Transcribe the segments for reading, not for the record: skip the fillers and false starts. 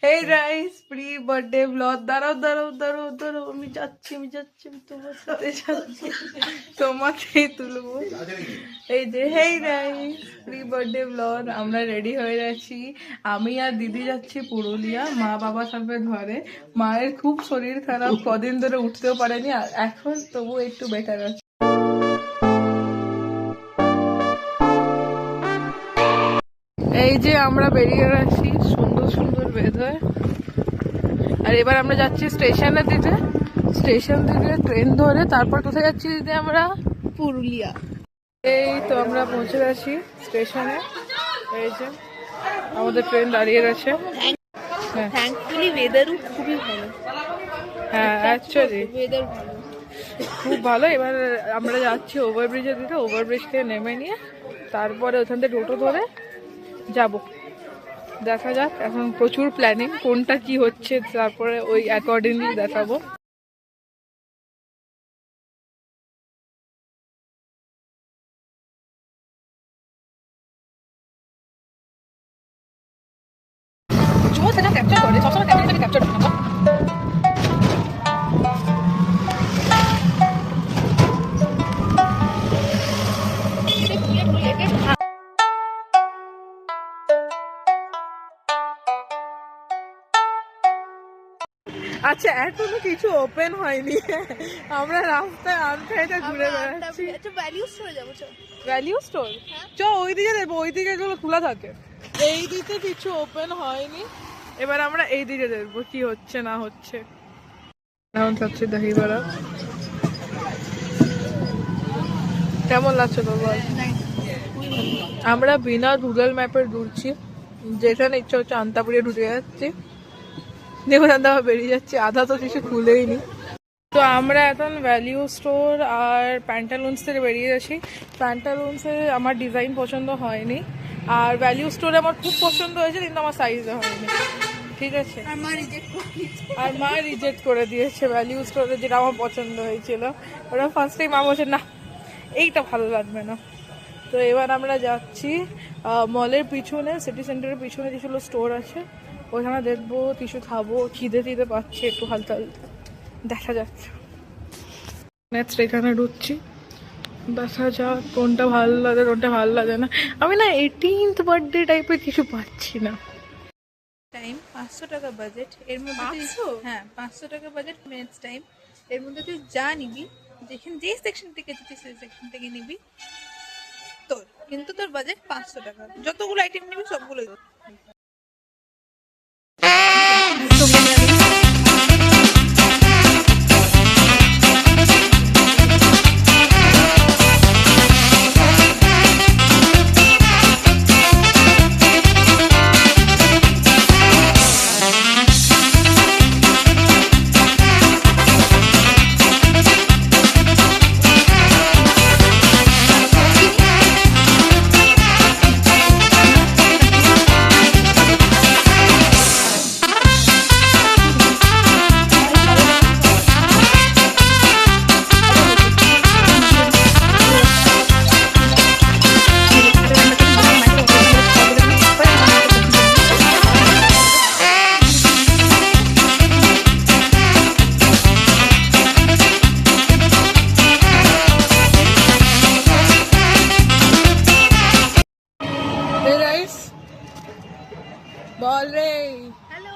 Hey guys, pre birthday blog. দাঁড়াও দাঁড়াও দাঁড়াও দাঁড়াও, আমি যাচ্ছি আমি তোমার সাথে যাচ্ছি, তোমাকেই তুলবো। এই যে hey guys, pre birthday blog. আমরা রেডি হয়ে যাচ্ছি, আমি আর দিদি যাচ্ছি পুরুলিয়া মা বাবা সাথে ধরে। মায়ের খুব শরীর খারাপ, কদিন ধরে উঠতেও পারেনি, আর এখন তবু একটু বেটার আছে। এই যে আমরা বেরিয়ে যাচ্ছি, সুন্দর সুন্দর ওয়েদার। আর এবার আমরা যাচ্ছি স্টেশনের দিকে, স্টেশন থেকে ট্রেন ধরে তারপর কোথায় যাচ্ছি দিদি আমরা? পুরুলিয়া। এই তো আমরা পৌঁছে গেছি স্টেশনে। এই যে আমাদের ট্রেন দাঁড়িয়ে গেছে। থ্যাঙ্কফুলি ওয়েদারও খুবই ভালো। হ্যাঁ অ্যাকচুয়ালি ওয়েদার ভালো, খুব ভালো। এবার আমরা যাচ্ছি ওভারব্রিজের দিকে, ওভারব্রিজ থেকে নেমে নিয়ে তারপরে ওখান থেকে টোটো ধরে যাব। দেখা যাক, এখন প্রচুর প্ল্যানিং, কোনটা কি হচ্ছে তারপরে ওই অ্যাকর্ডিংলি দেখাবো। সেটা ক্যাপচার করে সবসময় ক্যামেরাটাকে ক্যাপচার করে না। আচ্ছা এখনো কিছু ওপেন হয়নি, আমরা রাস্তায় আনখাইতে ঘুরে বেড়াচ্ছি। ভ্যালিউ স্টোরে যাবো, ভ্যালিউ স্টোর চ, ওইদিকে দেবো, ওইদিকে এগুলো খোলা থাকে। এই দিকে কিছু ওপেন হয়নি, এবার আমরা এই দিকে দেখবো কি হচ্ছে না হচ্ছে। এখন খাচ্ছি দহি বড়া, কেমন লাগছে তো বল? আমরা বিনা গুগল ম্যাপে ঢুকছি, যেখানে ইচ্ছা হচ্ছে আন্তাপুরে ঢুকে যাচ্ছি, দেখুন আবার বেরিয়ে যাচ্ছি, আধা তো কিছু খুলেই নি। তো আমরা এখন ভ্যালিউ স্টোর আর প্যান্টালুন্স থেকে বেরিয়ে যাচ্ছি। প্যান্টালুন্সে আমার ডিজাইন পছন্দ হয়নি, আর ভ্যালিউ স্টোরে আমার খুব পছন্দ হয়েছে কিন্তু আমার সাইজে হয়নি। ঠিক আছে, আর মা রিজেক্ট করে দিয়েছে ভ্যালিউ স্টোরে, যেটা আমার পছন্দ হয়েছিল। ওরা ফার্স্ট টাইম মা বলছে না এইটা ভালো লাগবে না। তো এবার আমরা যাচ্ছি মলের পিছনে, সিটি সেন্টারের পিছনে যেগুলো স্টোর আছে ওখানে দেখবো, কিছু খাবো, খিদে পাচ্ছে একটু হালকা হালকা, দেখা যাচ্ছে। নেক্সট এখানে ঢুকছি, দেখা যাক কোনটা ভালো লাগে কোনটা ভালো লাগে না। আমি না 18th বার্থডে টাইপের কিছু পাচ্ছি না। টাইম 500 টাকা বাজেট, এর মধ্যে 500? হ্যাঁ 500 টাকা বাজেট মিনিটস টাইম। এর মধ্যে তুই যা নিবি, যেখানে যে সেকশন থেকে যেতে সেই সেকশন থেকে নিবি, তোর কিন্তু তোর বাজেট 500 টাকা। যতগুলো আইটেম নিবি সবগুলোই তোর। বল রে, হ্যালো,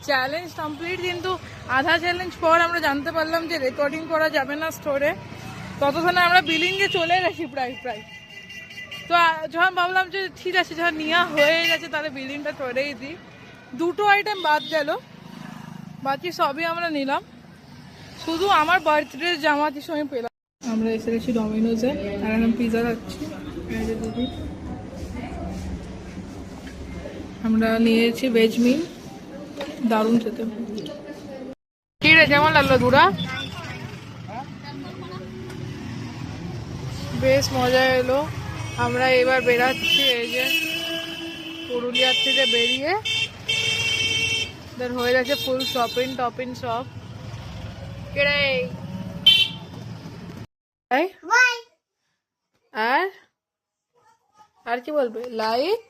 চ্যালেঞ্জ কমপ্লিট, কিন্তু আধা চ্যালেঞ্জ পর আমরা জানতে পারলাম যে রেকর্ডিং করা যাবে না স্টোরে। ততক্ষণে আমরা বিলিংয়ে চলে গেছি প্রায়। তো যখন ভাবলাম যে ঠিক আছে, যখন নেওয়া হয়ে গেছে তাহলে বিলিংটা করেই দিই। দুটো আইটেম বাদ গেল, বাকি সবই আমরা নিলাম, শুধু আমার বার্থডে জামা কিছু আমি পেলাম। আমরা এসে গেছি ডমিনোজে, আর এখন পিজা খাচ্ছি। দিদি আমরা নিয়েছি ভেজ মিল, দারুণ খেতে। কি রে, কেমন লাগলো দুরা? বেশ মজা এলো। আমরা এবার বেরাচ্ছি, এই যে পুরুলিয়ার থেকে বেরিয়ে হয়ে গেছে ফুল টপিং সব। কেড়ে আর কি বলবে? লাইক